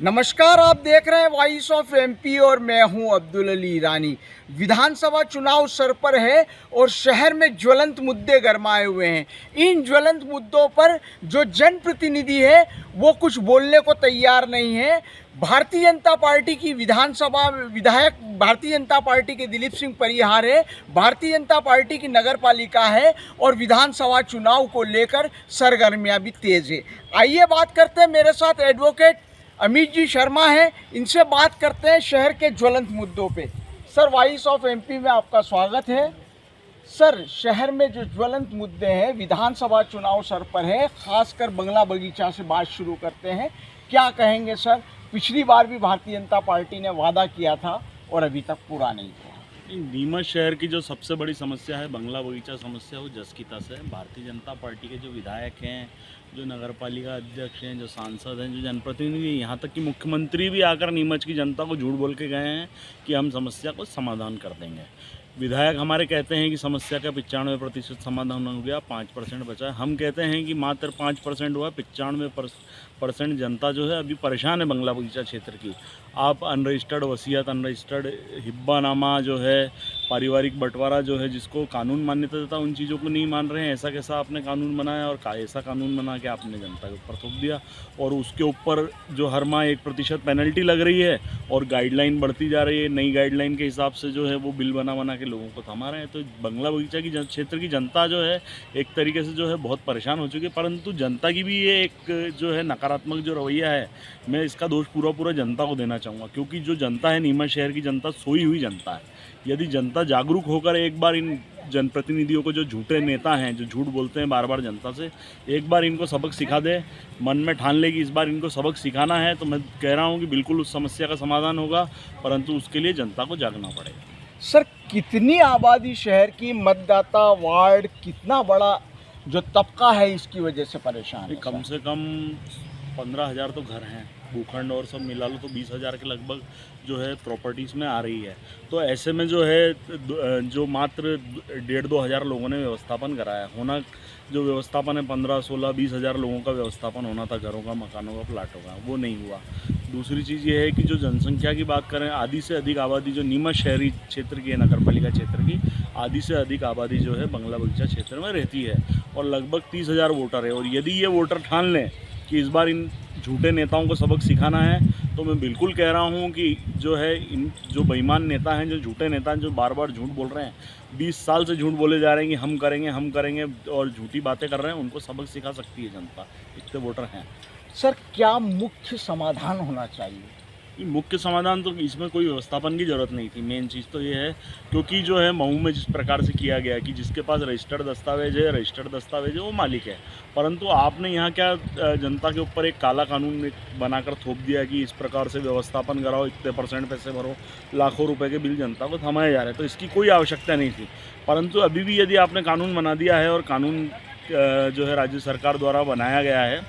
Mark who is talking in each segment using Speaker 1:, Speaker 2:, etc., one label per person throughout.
Speaker 1: नमस्कार, आप देख रहे हैं वॉइस ऑफ एमपी और मैं हूं अब्दुल अली ईरानी। विधानसभा चुनाव सर पर है और शहर में ज्वलंत मुद्दे गरमाए हुए हैं। इन ज्वलंत मुद्दों पर जो जनप्रतिनिधि है वो कुछ बोलने को तैयार नहीं है। भारतीय जनता पार्टी की विधानसभा विधायक भारतीय जनता पार्टी के दिलीप सिंह परिहार है, भारतीय जनता पार्टी की नगर पालिका है और विधानसभा चुनाव को लेकर सरगर्मियाँ भी तेज़ है। आइए बात करते हैं, मेरे साथ एडवोकेट अमित जी शर्मा है, इनसे बात करते हैं शहर के ज्वलंत मुद्दों पे। सर, वॉइस ऑफ एमपी में आपका स्वागत है। सर, शहर में जो ज्वलंत मुद्दे हैं, विधानसभा चुनाव सर पर है, खासकर बंगला बगीचा से बात शुरू करते हैं। क्या कहेंगे सर? पिछली बार भी भारतीय जनता पार्टी ने वादा किया था और अभी तक पूरा नहीं हुआ।
Speaker 2: नीमच शहर की जो सबसे बड़ी समस्या है बंगला बगीचा समस्या, वो जसकीता से है। भारतीय जनता पार्टी के जो विधायक हैं, जो नगर पालिका अध्यक्ष हैं, जो सांसद हैं, जो जनप्रतिनिधि हैं, यहाँ तक कि मुख्यमंत्री भी आकर नीमच की जनता को झूठ बोल के गए हैं कि हम समस्या को समाधान कर देंगे। विधायक हमारे कहते हैं कि समस्या का 95% समाधान हो गया, 5% बचा है। हम कहते हैं कि मात्र 5% हुआ, 95% जनता जो है अभी परेशान है बंगला बगीचा क्षेत्र की। आप अनरजिस्टर्ड वसीयत, अनरजिस्टर्ड हिब्बानामा जो है, पारिवारिक बंटवारा जो है, जिसको कानून मान्यता देता है, उन चीज़ों को नहीं मान रहे हैं। ऐसा कैसा आपने कानून बनाया और ऐसा कानून बना के आपने जनता के ऊपर थोप दिया, और उसके ऊपर जो हर माह 1% पेनल्टी लग रही है और गाइडलाइन बढ़ती जा रही है। नई गाइडलाइन के हिसाब से जो है वो बिल बना के लोगों को थमा रहे हैं। तो बंगला बगीचा की क्षेत्र की जनता जो है एक तरीके से जो है बहुत परेशान हो चुकी है। परंतु जनता की भी ये एक जो है नकारात्मक जो रवैया है, मैं इसका दोष पूरा जनता को देना चाहूँगा, क्योंकि जो जनता है, नीमच शहर की जनता सोई हुई जनता है। यदि जनता जागरूक होकर एक बार इन जनप्रतिनिधियों को, जो झूठे नेता हैं, जो झूठ बोलते हैं बार बार जनता से, एक बार इनको सबक सिखा दे, मन में ठान ले कि इस बार इनको सबक सिखाना है, तो मैं कह रहा हूँ कि बिल्कुल उस समस्या का समाधान होगा। परंतु उसके लिए जनता को जागना पड़ेगा।
Speaker 1: सर, कितनी आबादी शहर की, मतदाता वार्ड कितना बड़ा जो तबका है इसकी वजह से परेशान है?
Speaker 2: कम से कम 15,000 तो घर हैं, भूखंड और सब मिला लो तो 20,000 के लगभग जो है प्रॉपर्टीज़ में आ रही है। तो ऐसे में जो है जो मात्र 1,500-2 हज़ार लोगों ने व्यवस्थापन कराया होना, जो व्यवस्थापन है 15, 16, 20,000 लोगों का व्यवस्थापन होना था, घरों का, मकानों का, प्लाटों का, वो नहीं हुआ। दूसरी चीज़ ये है कि जो जनसंख्या की बात करें, आधी से अधिक आबादी जो नीमच शहरी क्षेत्र की है, नगर पालिका क्षेत्र की आधी से अधिक आबादी जो है बंगला बगीचा क्षेत्र में रहती है और लगभग 30,000 वोटर है। और यदि ये वोटर ठान लें कि इस बार इन झूठे नेताओं को सबक सिखाना है, तो मैं बिल्कुल कह रहा हूं कि जो है इन जो बेईमान नेता हैं, जो झूठे नेता हैं, जो बार बार झूठ बोल रहे हैं, 20 साल से झूठ बोले जा रहे हैं कि हम करेंगे और झूठी बातें कर रहे हैं, उनको सबक सिखा सकती है जनता। इतने वोटर हैं।
Speaker 1: सर, क्या मुख्य समाधान होना चाहिए?
Speaker 2: मुख्य समाधान तो इसमें कोई व्यवस्थापन की ज़रूरत नहीं थी। मेन चीज़ तो ये है, क्योंकि जो है मऊ में जिस प्रकार से किया गया कि जिसके पास रजिस्टर्ड दस्तावेज है वो मालिक है। परंतु आपने यहाँ क्या जनता के ऊपर एक काला कानून बनाकर थोप दिया कि इस प्रकार से व्यवस्थापन कराओ, इतने % पैसे भरो, लाखों रुपए के बिल जनता को थमाए जा रहे हैं। तो इसकी कोई आवश्यकता नहीं थी। परंतु अभी भी यदि आपने कानून बना दिया है और कानून जो है राज्य सरकार द्वारा बनाया गया है,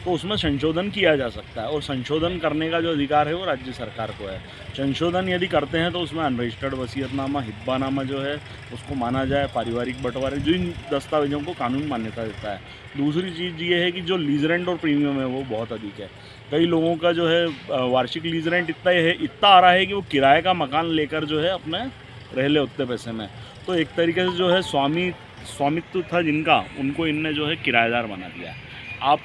Speaker 2: तो उसमें संशोधन किया जा सकता है और संशोधन करने का जो अधिकार है वो राज्य सरकार को है। संशोधन यदि करते हैं तो उसमें अनरजिस्टर्ड वसीयतनामा, हिब्बानामा जो है उसको माना जाए, पारिवारिक बंटवारे, जो इन दस्तावेजों को कानून मान्यता देता है। दूसरी चीज़ ये है कि जो लीज रेंट और प्रीमियम है वो बहुत अधिक है। कई लोगों का जो है वार्षिक लीज रेंट इतना आ रहा है कि वो किराए का मकान लेकर जो है अपने रह ले उतने पैसे में। तो एक तरीके से जो है स्वामित्व था जिनका, उनको इनने जो है किराएदार बना दिया। आप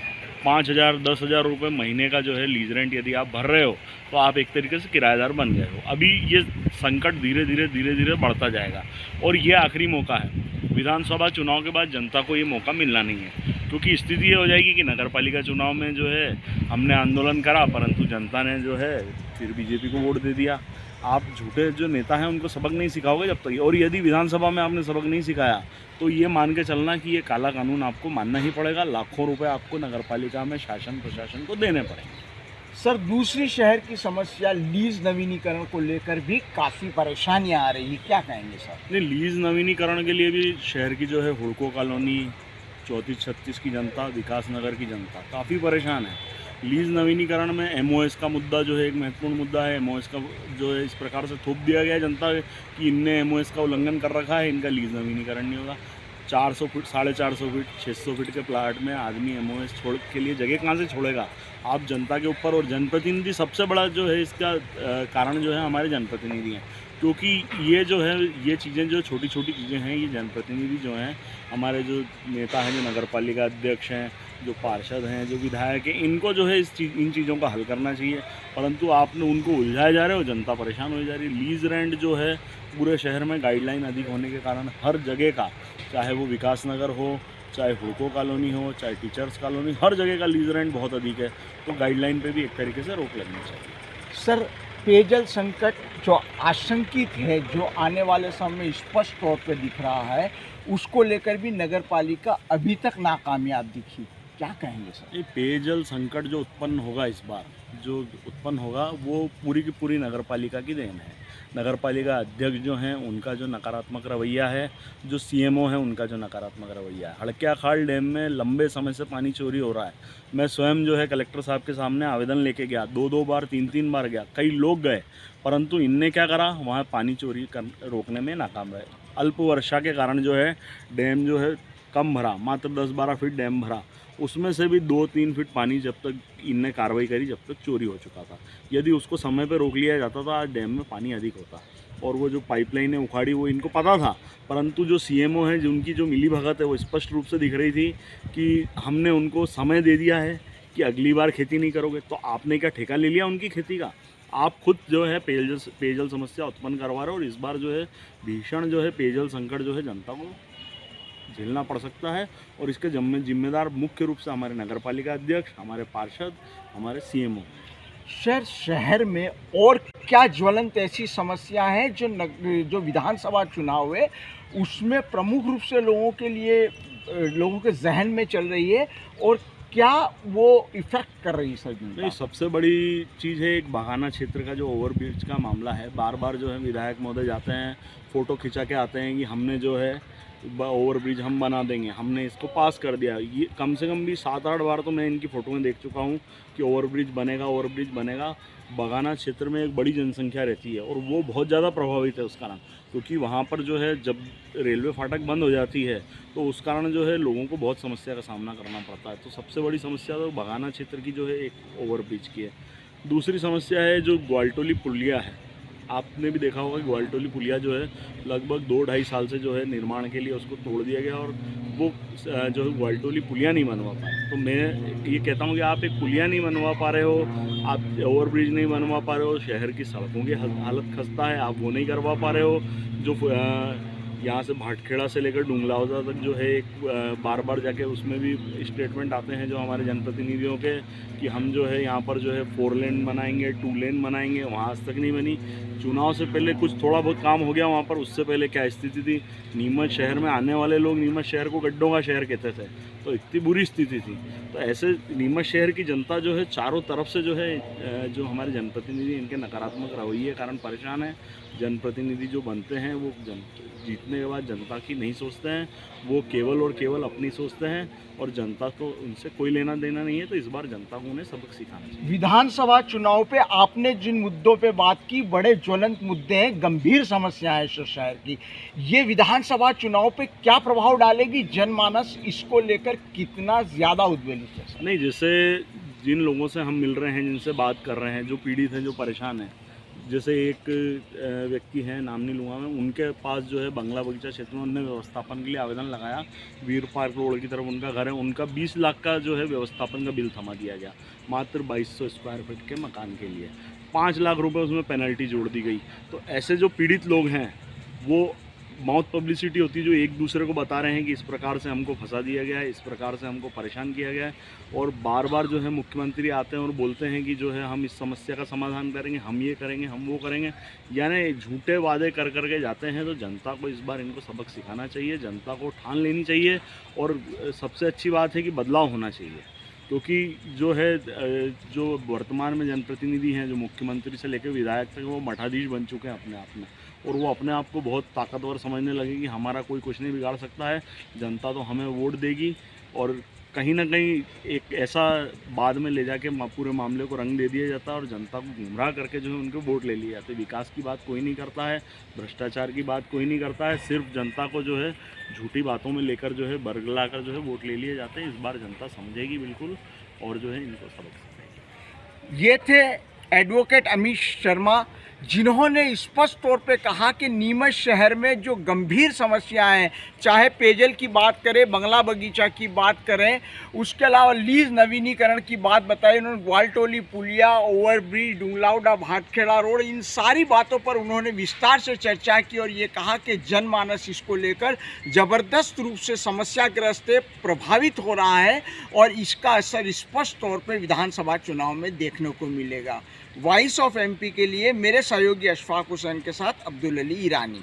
Speaker 2: 5,000, 10,000 रुपये महीने का जो है लीज रेंट यदि आप भर रहे हो, तो आप एक तरीके से किराएदार बन गए हो। अभी ये संकट धीरे धीरे बढ़ता जाएगा और ये आखिरी मौका है। विधानसभा चुनाव के बाद जनता को ये मौका मिलना नहीं है, क्योंकि स्थिति ये हो जाएगी कि नगर पालिका चुनाव में जो है हमने आंदोलन करा, परंतु जनता ने जो है फिर बीजेपी को वोट दे दिया। आप झूठे जो नेता हैं उनको सबक नहीं सिखाओगे जब तक, और यदि विधानसभा में आपने सबक नहीं सिखाया तो ये मान के चलना कि ये काला कानून आपको मानना ही पड़ेगा। लाखों रुपए आपको नगर पालिका में शासन प्रशासन को देने पड़ेंगे।
Speaker 1: सर, दूसरी शहर की समस्या लीज नवीनीकरण को लेकर भी काफ़ी परेशानियां आ रही है, क्या कहेंगे सर?
Speaker 2: नहीं, लीज नवीनीकरण के लिए भी शहर की जो है हुड़को कॉलोनी, 34-36 की जनता, विकास नगर की जनता काफ़ी परेशान है। लीज नवीनीकरण में एमओएस का मुद्दा जो है एक महत्वपूर्ण मुद्दा है। एमओएस का जो है इस प्रकार से थोप दिया गया है जनता कि इनने एमओएस का उल्लंघन कर रखा है, इनका लीज नवीनीकरण नहीं होगा। 400 फीट 450 फीट 600 फीट के प्लाट में आदमी एमओएस छोड़ के लिए जगह कहाँ से छोड़ेगा आप जनता के ऊपर। और जनप्रतिनिधि सबसे बड़ा जो है इसका कारण जो है हमारे जनप्रतिनिधि हैं, क्योंकि ये जो है ये चीज़ें जो छोटी छोटी चीज़ें हैं ये जनप्रतिनिधि जो हैं हमारे जो नेता हैं, जो नगर पालिका अध्यक्ष हैं, जो पार्षद हैं, जो विधायक हैं, इनको जो है इन चीज़ों का हल करना चाहिए। परंतु आपने उनको उलझाए जा रहे हो, जनता परेशान हो जा रही है। लीज रेंट जो है पूरे शहर में गाइडलाइन अधिक होने के कारण हर जगह का, चाहे वो विकास नगर हो, चाहे हुड़को कॉलोनी हो, चाहे टीचर्स कॉलोनी, हर जगह का लीज रेंट बहुत अधिक है। तो गाइडलाइन पे भी एक तरीके से रोक लगनी चाहिए।
Speaker 1: सर, पेयजल संकट जो आशंकित है, जो आने वाले समय में स्पष्ट तौर पे दिख रहा है, उसको लेकर भी नगर पालिका अभी तक नाकामयाब दिखी, क्या कहेंगे सर?
Speaker 2: ये पेयजल संकट जो उत्पन्न होगा इस बार, जो उत्पन्न होगा वो पूरी की पूरी नगर पालिका की देन है। नगर पालिका अध्यक्ष जो हैं उनका जो नकारात्मक रवैया है, जो सीएमओ है उनका जो नकारात्मक रवैया है। हड़क्याखाल डैम में लंबे समय से पानी चोरी हो रहा है। मैं स्वयं जो है कलेक्टर साहब के सामने आवेदन लेके गया, 2-2 बार 3-3 बार गया, कई लोग गए, परंतु इनने क्या करा, वहाँ पानी चोरी रोकने में नाकाम रहे। अल्प वर्षा के कारण जो है डैम जो है कम भरा, मात्र 10-12 फीट डैम भरा, उसमें से भी 2-3 फीट पानी जब तक इनने कार्रवाई करी जब तक चोरी हो चुका था। यदि उसको समय पर रोक लिया जाता था आज डैम में पानी अधिक होता। और वो जो पाइपलाइनें उखाड़ी वो इनको पता था, परंतु जो सीएमओ हैं जिनकी जो मिलीभगत है वो स्पष्ट रूप से दिख रही थी कि हमने उनको समय दे दिया है कि अगली बार खेती नहीं करोगे। तो आपने क्या ठेका ले लिया उनकी खेती का? आप खुद जो है पेयजल समस्या उत्पन्न करवा रहे हो। और इस बार जो है भीषण जो है पेयजल संकट जो है जनता को झेलना पड़ सकता है। और इसके जिम्मेदार मुख्य रूप से हमारे नगर पालिका अध्यक्ष, हमारे पार्षद, हमारे सीएमओ।
Speaker 1: शहर में और क्या ज्वलंत ऐसी समस्या है जो विधानसभा चुनाव है उसमें प्रमुख रूप से लोगों के जहन में चल रही है, और क्या वो इफेक्ट कर रही है सर?
Speaker 2: नहीं, सबसे बड़ी चीज़ है एक बहाना क्षेत्र का जो ओवरब्रिज का मामला है। बार बार जो है विधायक महोदय जाते हैं, फ़ोटो खिंचा के आते हैं कि हमने जो है ओवरब्रिज हम बना देंगे, हमने इसको पास कर दिया। ये कम से कम भी 7-8 बार तो मैं इनकी फ़ोटो में देख चुका हूँ कि ओवरब्रिज बनेगा। बगाना क्षेत्र में एक बड़ी जनसंख्या रहती है और वो बहुत ज़्यादा प्रभावित है उस कारण, क्योंकि वहाँ पर जो है जब रेलवे फाटक बंद हो जाती है तो उस कारण जो है लोगों को बहुत समस्या का सामना करना पड़ता है। तो सबसे बड़ी समस्या तो बगाना क्षेत्र की जो है एक ओवरब्रिज की है। दूसरी समस्या है जो ग्वालटोली पुलिया है। आपने भी देखा होगा कि ग्वालटोली पुलिया जो है लगभग 2-2.5 साल से जो है निर्माण के लिए उसको तोड़ दिया गया और वो जो है ग्वालटोली पुलिया नहीं बनवा पाए। तो मैं ये कहता हूँ कि आप एक पुलिया नहीं बनवा पा रहे हो, आप ओवरब्रिज नहीं बनवा पा रहे हो, शहर की सड़कों की हालत खस्ता है, आप वो नहीं करवा पा रहे हो। जो यहाँ से भाटखेड़ा से लेकर डुंगलावजा तक जो है एक बार बार जाके उसमें भी स्टेटमेंट आते हैं जो हमारे जनप्रतिनिधियों के कि हम जो है यहाँ पर जो है 4 लेन बनाएंगे, 2 लेन बनाएंगे, वहाँ आज तक नहीं बनी। चुनाव से पहले कुछ थोड़ा बहुत काम हो गया वहाँ पर, उससे पहले क्या स्थिति थी? नीमच शहर में आने वाले लोग नीमच शहर को गड्ढों का शहर कहते थे, तो इतनी बुरी स्थिति थी। तो ऐसे नीमच शहर की जनता जो है चारों तरफ से जो है जो हमारे जनप्रतिनिधि इनके नकारात्मक रवैये के कारण परेशान है। जनप्रतिनिधि जो बनते हैं वो जीतने के बाद जनता की नहीं सोचते हैं, वो केवल और केवल अपनी सोचते हैं और जनता को उनसे कोई लेना देना नहीं है। तो इस बार जनता को उन्हें सबक सिखाना चाहिए।
Speaker 1: विधानसभा चुनाव पे आपने जिन मुद्दों पे बात की, बड़े ज्वलंत मुद्दे हैं, गंभीर समस्या है शहर की। ये विधानसभा चुनाव पे क्या प्रभाव डालेगी? जनमानस इसको लेकर कितना ज़्यादा उद्वेलित है?
Speaker 2: नहीं, जैसे जिन लोगों से हम मिल रहे हैं, जिनसे बात कर रहे हैं, जो पीड़ित हैं, जो परेशान हैं, जैसे एक व्यक्ति हैं, नाम नहीं लूँगा मैं, उनके पास जो है बंगला बगीचा क्षेत्र में उन्होंने व्यवस्थापन के लिए आवेदन लगाया। वीर पार्क रोड की तरफ उनका घर है, उनका 20 लाख का जो है व्यवस्थापन का बिल थमा दिया गया मात्र 2200 स्क्वायर फीट के मकान के लिए। 5 लाख रुपए उसमें पेनल्टी जोड़ दी गई। तो ऐसे जो पीड़ित लोग हैं वो माउथ पब्लिसिटी होती है जो एक दूसरे को बता रहे हैं कि इस प्रकार से हमको फंसा दिया गया है, इस प्रकार से हमको परेशान किया गया है। और बार बार जो है मुख्यमंत्री आते हैं और बोलते हैं कि जो है हम इस समस्या का समाधान करेंगे, हम ये करेंगे, हम वो करेंगे, यानी झूठे वादे कर करके जाते हैं। तो जनता को इस बार इनको सबक सिखाना चाहिए, जनता को ठान लेनी चाहिए। और सबसे अच्छी बात है कि बदलाव होना चाहिए, क्योंकि जो है जो वर्तमान में जनप्रतिनिधि हैं, जो मुख्यमंत्री से लेकर विधायक तक, वो मठाधीश बन चुके हैं अपने आप में, और वो अपने आप को बहुत ताकतवर समझने लगे कि हमारा कोई कुछ नहीं बिगाड़ सकता है, जनता तो हमें वोट देगी। और कहीं ना कहीं एक ऐसा बाद में ले जाके पूरे मामले को रंग दे दिया जाता है और जनता को गुमराह करके जो है उनके वोट ले लिए जाते हैं। विकास की बात कोई नहीं करता है, भ्रष्टाचार की बात कोई नहीं करता है, सिर्फ जनता को जो है झूठी बातों में लेकर जो है बरगला कर जो है वोट ले लिए जाते हैं। इस बार जनता समझेगी बिल्कुल और जो है इनको सबक सिखाएगी।
Speaker 1: ये थे एडवोकेट अमित शर्मा, जिन्होंने स्पष्ट तौर पे कहा कि नीमच शहर में जो गंभीर समस्याएं हैं, चाहे पेयजल की बात करें, बंगला बगीचा की बात करें, उसके अलावा लीज नवीनीकरण की बात बताई उन्होंने, ग्वालटोली पुलिया, ओवरब्रिज, डुंगलावडा भाटखेड़ा रोड, इन सारी बातों पर उन्होंने विस्तार से चर्चा की और ये कहा कि जनमानस इसको लेकर ज़बरदस्त रूप से समस्याग्रस्त है, प्रभावित हो रहा है और इसका असर स्पष्ट तौर पर विधानसभा चुनाव में देखने को मिलेगा। वॉइस ऑफ एमपी के लिए मेरे सहयोगी अशफाक हुसैन के साथ अब्दुल अली ईरानी।